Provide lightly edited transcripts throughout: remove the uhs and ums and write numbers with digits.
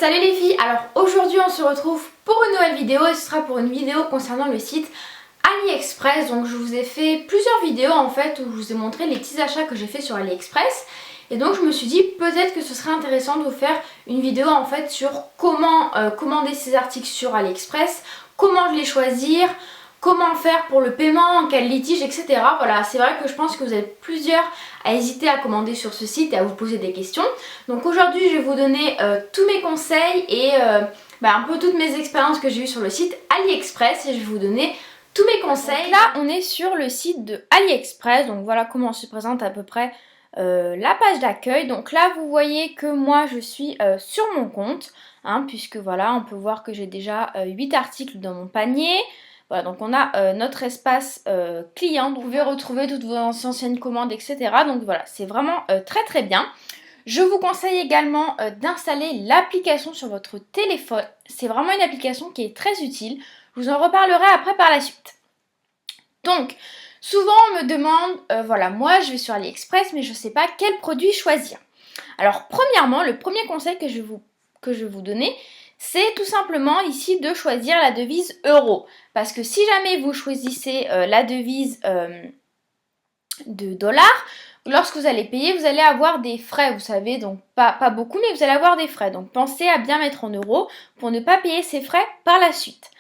Salut les filles, alors aujourd'hui on se retrouve pour une nouvelle vidéo et ce sera pour une vidéo concernant le site AliExpress. Donc je vous ai fait plusieurs vidéos en fait où je vous ai montré les petits achats que j'ai fait sur AliExpress. Et donc je me suis dit peut-être que ce serait intéressant de vous faire une vidéo en fait sur comment commander ces articles sur AliExpress, comment les choisir, comment faire pour le paiement, en cas de litige, etc. Voilà, c'est vrai que je pense que vous êtes plusieurs à hésiter à commander sur ce site et à vous poser des questions. Donc aujourd'hui je vais vous donner tous mes conseils et un peu toutes mes expériences que j'ai eues sur le site AliExpress et je vais vous donner tous mes conseils. Donc là on est sur le site de AliExpress, donc voilà comment se présente à peu près la page d'accueil. Donc là vous voyez que moi je suis sur mon compte, puisque voilà on peut voir que j'ai déjà 8 articles dans mon panier. Voilà, donc on a notre espace client, donc vous pouvez retrouver toutes vos anciennes commandes, etc. Donc voilà, c'est vraiment très très bien. Je vous conseille également d'installer l'application sur votre téléphone. C'est vraiment une application qui est très utile. Je vous en reparlerai après par la suite. Donc, souvent on me demande, voilà, moi je vais sur AliExpress mais je ne sais pas quel produit choisir. Alors premièrement, le premier conseil que je vais vous donner, c'est tout simplement ici de choisir la devise euro. Parce que si jamais vous choisissez la devise de dollars, lorsque vous allez payer, vous allez avoir des frais, vous savez, donc pas beaucoup, mais vous allez avoir des frais. Donc pensez à bien mettre en euros pour ne pas payer ces frais par la suite.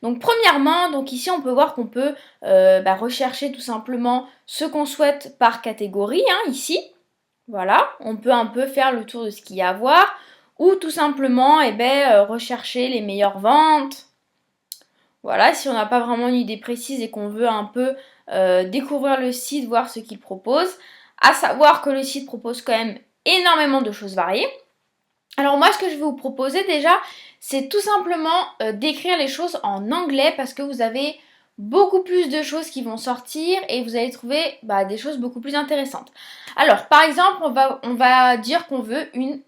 Donc premièrement, donc ici on peut voir qu'on peut rechercher tout simplement ce qu'on souhaite par catégorie, ici. Voilà, on peut un peu faire le tour de ce qu'il y a à voir ou tout simplement rechercher les meilleures ventes. Voilà, si on n'a pas vraiment une idée précise et qu'on veut un peu découvrir le site, voir ce qu'il propose. À savoir que le site propose quand même énormément de choses variées. Alors moi ce que je vais vous proposer déjà, c'est tout simplement d'écrire les choses en anglais parce que vous avez beaucoup plus de choses qui vont sortir et vous allez trouver des choses beaucoup plus intéressantes. Alors par exemple on va dire qu'on veut une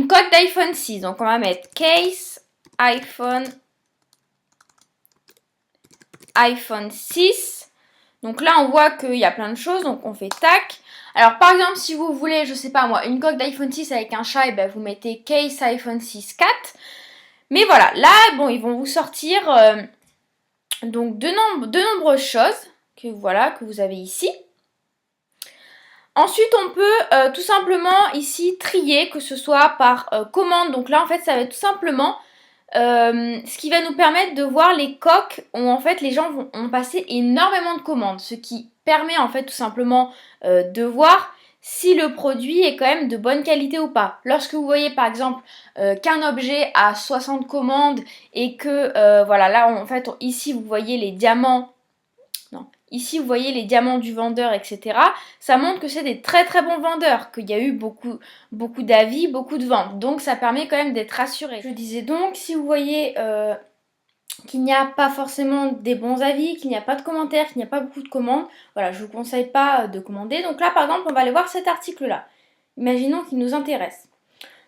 coque d'iPhone 6. Donc on va mettre case iPhone 6. Donc là on voit qu'il y a plein de choses, donc on fait tac. Alors par exemple si vous voulez, je sais pas moi, une coque d'iPhone 6 avec un chat, et vous mettez case iPhone 6 4. Mais voilà, là bon ils vont vous sortir donc de nombreuses choses que vous avez ici. Ensuite on peut tout simplement ici trier, que ce soit par commande. Donc là en fait ça va être tout simplement ce qui va nous permettre de voir les coques où en fait les gens ont passé énormément de commandes, ce qui permet en fait tout simplement de voir si le produit est quand même de bonne qualité ou pas. Lorsque vous voyez par exemple qu'un objet a 60 commandes et que voilà là en fait ici vous voyez les diamants, ici vous voyez les diamants du vendeur, etc. Ça montre que c'est des très très bons vendeurs, qu'il y a eu beaucoup d'avis, beaucoup de ventes. Donc ça permet quand même d'être rassuré. Je disais donc, si vous voyez qu'il n'y a pas forcément des bons avis, qu'il n'y a pas de commentaires, qu'il n'y a pas beaucoup de commandes, voilà, je ne vous conseille pas de commander. Donc là par exemple on va aller voir cet article là. Imaginons qu'il nous intéresse.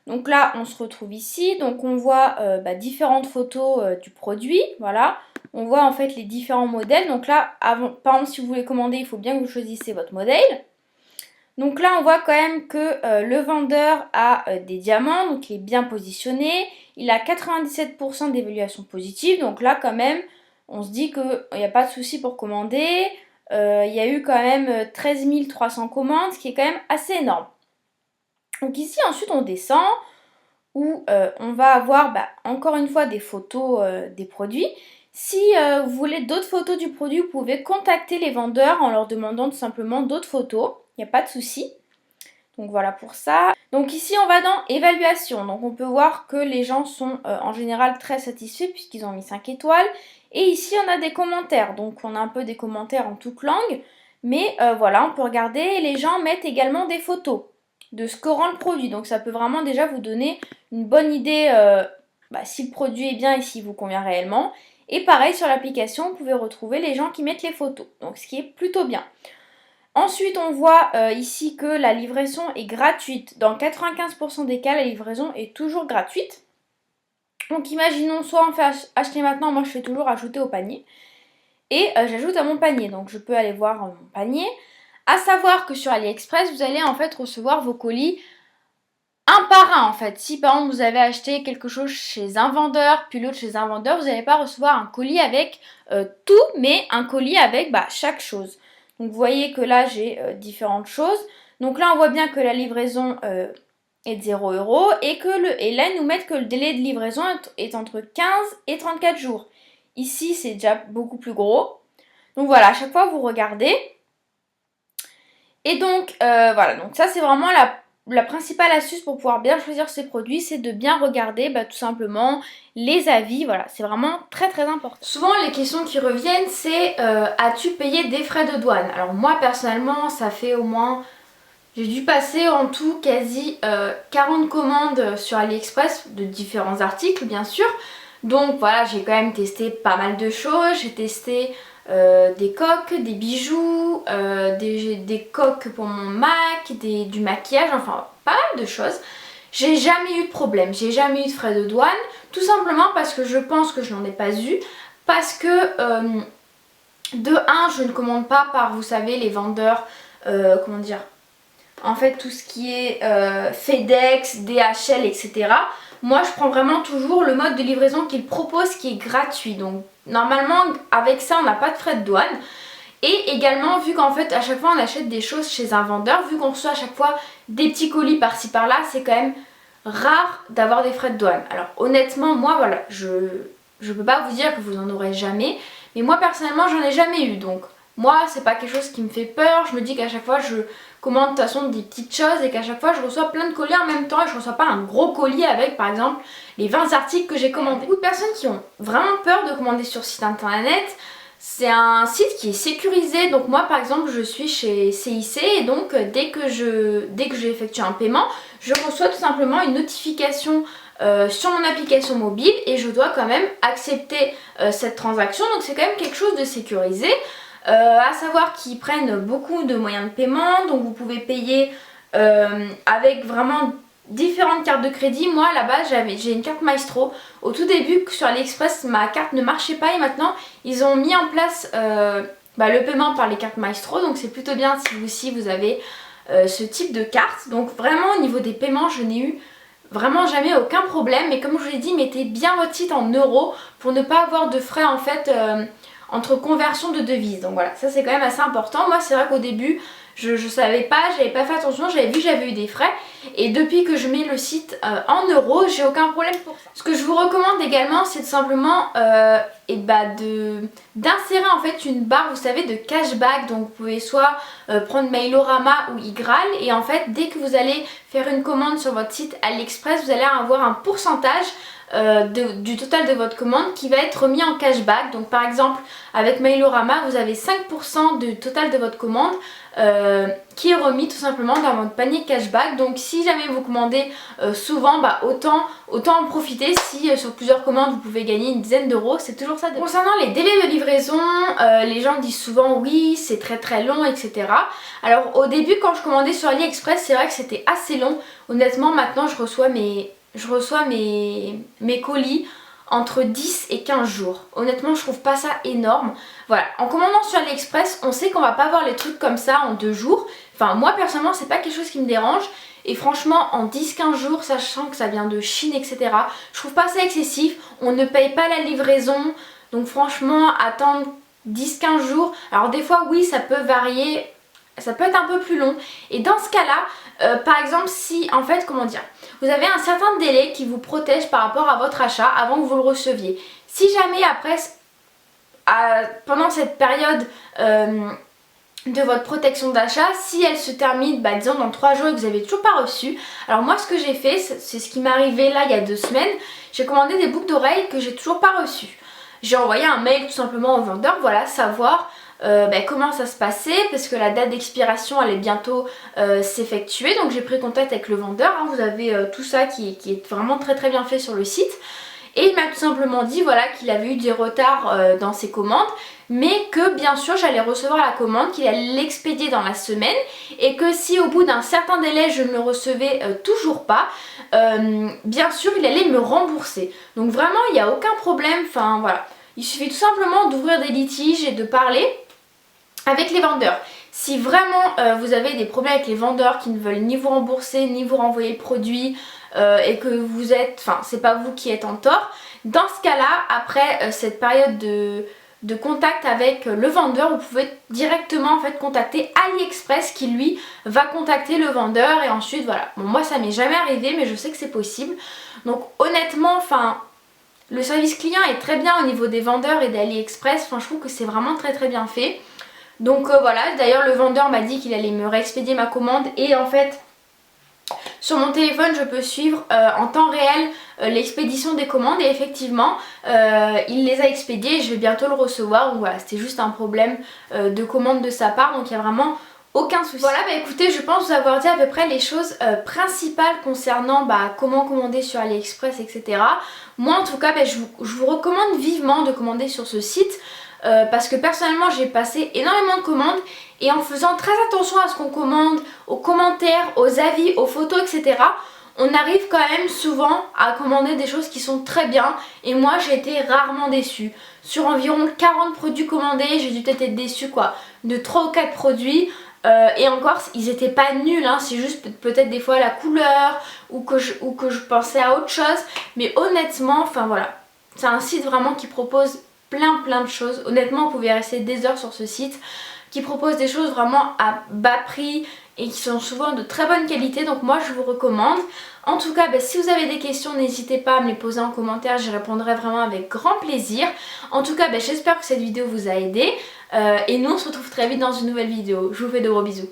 Donc là on se retrouve ici, donc on voit différentes photos du produit, voilà. On voit en fait les différents modèles. Donc là, par exemple, si vous voulez commander, il faut bien que vous choisissiez votre modèle. Donc là, on voit quand même que le vendeur a des diamants, donc il est bien positionné. Il a 97% d'évaluation positive. Donc là, quand même, on se dit qu'il n'y a pas de souci pour commander. Il y a eu quand même 13 300 commandes, ce qui est quand même assez énorme. Donc ici, ensuite, on descend où on va avoir encore une fois des photos des produits. Si vous voulez d'autres photos du produit, vous pouvez contacter les vendeurs en leur demandant tout simplement d'autres photos. Il n'y a pas de souci. Donc voilà pour ça. Donc ici on va dans évaluation. Donc on peut voir que les gens sont en général très satisfaits puisqu'ils ont mis 5 étoiles. Et ici on a des commentaires. Donc on a un peu des commentaires en toute langue. Mais voilà, on peut regarder. Et les gens mettent également des photos de ce que rend le produit. Donc ça peut vraiment déjà vous donner une bonne idée si le produit est bien et s'il vous convient réellement. Et pareil sur l'application, vous pouvez retrouver les gens qui mettent les photos, donc ce qui est plutôt bien. Ensuite, on voit ici que la livraison est gratuite. Dans 95% des cas, la livraison est toujours gratuite. Donc imaginons, soit on fait acheter maintenant, moi je fais toujours ajouter au panier. Et j'ajoute à mon panier, donc je peux aller voir mon panier. À savoir que sur AliExpress, vous allez en fait recevoir vos colis un par un en fait. Si par exemple vous avez acheté quelque chose chez un vendeur, puis l'autre chez un vendeur, vous n'allez pas recevoir un colis avec tout, mais un colis avec chaque chose. Donc vous voyez que là j'ai différentes choses. Donc là on voit bien que la livraison est de 0 € et là ils nous mettent que le délai de livraison est entre 15 et 34 jours. Ici c'est déjà beaucoup plus gros. Donc voilà, à chaque fois vous regardez. Et donc voilà, donc ça c'est vraiment la principale astuce pour pouvoir bien choisir ces produits, c'est de bien regarder tout simplement les avis. Voilà, c'est vraiment très très important. Souvent les questions qui reviennent c'est as-tu payé des frais de douane? Alors moi personnellement ça fait au moins, j'ai dû passer en tout quasi 40 commandes sur AliExpress de différents articles bien sûr. Donc voilà, j'ai quand même testé pas mal de choses, j'ai testé des coques, des bijoux, des coques pour mon Mac, du maquillage, enfin pas mal de choses. J'ai jamais eu de problème, j'ai jamais eu de frais de douane, tout simplement parce que je pense que je n'en ai pas eu, parce que de 1, je ne commande pas par, vous savez, les vendeurs, comment dire, en fait tout ce qui est FedEx, DHL, etc. Moi je prends vraiment toujours le mode de livraison qu'ils proposent qui est gratuit. Donc normalement avec ça on n'a pas de frais de douane. Et également vu qu'en fait à chaque fois on achète des choses chez un vendeur, vu qu'on reçoit à chaque fois des petits colis par-ci par-là, c'est quand même rare d'avoir des frais de douane. Alors honnêtement moi voilà, je peux pas vous dire que vous en aurez jamais, mais moi personnellement j'en ai jamais eu. Donc moi c'est pas quelque chose qui me fait peur, je me dis qu'à chaque fois je commande de toute façon des petites choses et qu'à chaque fois je reçois plein de colis en même temps et je reçois pas un gros colis avec par exemple les 20 articles que j'ai commandés. Beaucoup de personnes qui ont vraiment peur de commander sur site internet. C'est un site qui est sécurisé, donc moi par exemple je suis chez CIC et donc dès que j'effectue un paiement, je reçois tout simplement une notification sur mon application mobile et je dois quand même accepter cette transaction, donc c'est quand même quelque chose de sécurisé. À savoir qu'ils prennent beaucoup de moyens de paiement, donc vous pouvez payer avec vraiment différentes cartes de crédit. Moi à la base j'ai une carte Maestro. Au tout début sur AliExpress ma carte ne marchait pas et maintenant ils ont mis en place le paiement par les cartes Maestro, donc c'est plutôt bien si vous avez ce type de carte. Donc vraiment au niveau des paiements je n'ai eu vraiment jamais aucun problème, mais comme je vous l'ai dit, mettez bien votre site en euros pour ne pas avoir de frais en fait entre conversion de devises. Donc voilà, ça c'est quand même assez important. Moi c'est vrai qu'au début je savais pas, j'avais pas fait attention, j'avais vu que j'avais eu des frais et depuis que je mets le site en euros, j'ai aucun problème pour ça. Ce que je vous recommande également c'est tout simplement d'insérer en fait une barre, vous savez, de cashback. Donc vous pouvez soit prendre Mailorama ou Igral et en fait dès que vous allez faire une commande sur votre site AliExpress, vous allez avoir un pourcentage du total de votre commande qui va être remis en cashback. Donc par exemple avec Mailorama vous avez 5% du total de votre commande qui est remis tout simplement dans votre panier cashback. Donc si jamais vous commandez souvent, autant en profiter. Si sur plusieurs commandes vous pouvez gagner une dizaine d'euros, c'est toujours ça. Concernant les délais de livraison, les gens disent souvent oui c'est très très long, etc. Alors au début quand je commandais sur AliExpress c'est vrai que c'était assez long. Honnêtement maintenant je reçois mes colis entre 10 et 15 jours. Honnêtement je trouve pas ça énorme. Voilà, en commandant sur AliExpress on sait qu'on va pas avoir les trucs comme ça en 2 jours. Enfin moi personnellement c'est pas quelque chose qui me dérange. Et franchement en 10-15 jours, sachant que ça vient de Chine, etc. je trouve pas ça excessif. On ne paye pas la livraison. Donc franchement attendre 10-15 jours. Alors des fois oui ça peut varier, ça peut être un peu plus long. Et dans ce cas là, par exemple si en fait comment dire, vous avez un certain délai qui vous protège par rapport à votre achat avant que vous le receviez. Si jamais après, pendant cette période de votre protection d'achat, si elle se termine disons dans 3 jours et que vous n'avez toujours pas reçu, alors moi ce que j'ai fait, c'est ce qui m'est arrivé là il y a 2 semaines, j'ai commandé des boucles d'oreilles que j'ai toujours pas reçues. J'ai envoyé un mail tout simplement au vendeur, voilà, savoir comment ça se passait parce que la date d'expiration allait bientôt s'effectuer. Donc j'ai pris contact avec le vendeur, hein. Vous avez tout ça qui est vraiment très très bien fait sur le site. Et il m'a tout simplement dit voilà qu'il avait eu des retards dans ses commandes, mais que bien sûr j'allais recevoir la commande, qu'il allait l'expédier dans la semaine et que si au bout d'un certain délai je ne le recevais toujours pas, bien sûr il allait me rembourser. Donc vraiment il n'y a aucun problème, enfin voilà. Il suffit tout simplement d'ouvrir des litiges et de parler avec les vendeurs. Si vraiment vous avez des problèmes avec les vendeurs qui ne veulent ni vous rembourser ni vous renvoyer le produit et que vous êtes, enfin c'est pas vous qui êtes en tort, dans ce cas là, après cette période de contact avec le vendeur, vous pouvez directement en fait contacter AliExpress qui lui va contacter le vendeur et ensuite voilà. Bon, moi ça m'est jamais arrivé mais je sais que c'est possible. Donc honnêtement, enfin le service client est très bien au niveau des vendeurs et d'AliExpress, enfin je trouve que c'est vraiment très bien fait. Donc voilà, d'ailleurs le vendeur m'a dit qu'il allait me réexpédier ma commande et en fait sur mon téléphone je peux suivre en temps réel l'expédition des commandes et effectivement il les a expédiées et je vais bientôt le recevoir. Donc voilà, c'était juste un problème de commande de sa part, donc il n'y a vraiment aucun souci. Voilà, bah écoutez, je pense vous avoir dit à peu près les choses principales concernant comment commander sur AliExpress, etc. Moi en tout cas, je vous recommande vivement de commander sur ce site. Parce que personnellement j'ai passé énormément de commandes et en faisant très attention à ce qu'on commande, aux commentaires, aux avis, aux photos, etc. on arrive quand même souvent à commander des choses qui sont très bien et moi j'ai été rarement déçue. Sur environ 40 produits commandés, j'ai dû peut-être être déçue de 3 ou 4 produits. Et encore ils étaient pas nuls, hein, c'est juste peut-être des fois la couleur ou que je pensais à autre chose. Mais honnêtement, enfin voilà, c'est un site vraiment qui propose plein de choses. Honnêtement vous pouvez rester des heures sur ce site qui propose des choses vraiment à bas prix et qui sont souvent de très bonne qualité, donc moi je vous recommande. En tout cas si vous avez des questions n'hésitez pas à me les poser en commentaire, j'y répondrai vraiment avec grand plaisir. En tout cas j'espère que cette vidéo vous a aidé et nous on se retrouve très vite dans une nouvelle vidéo. Je vous fais de gros bisous.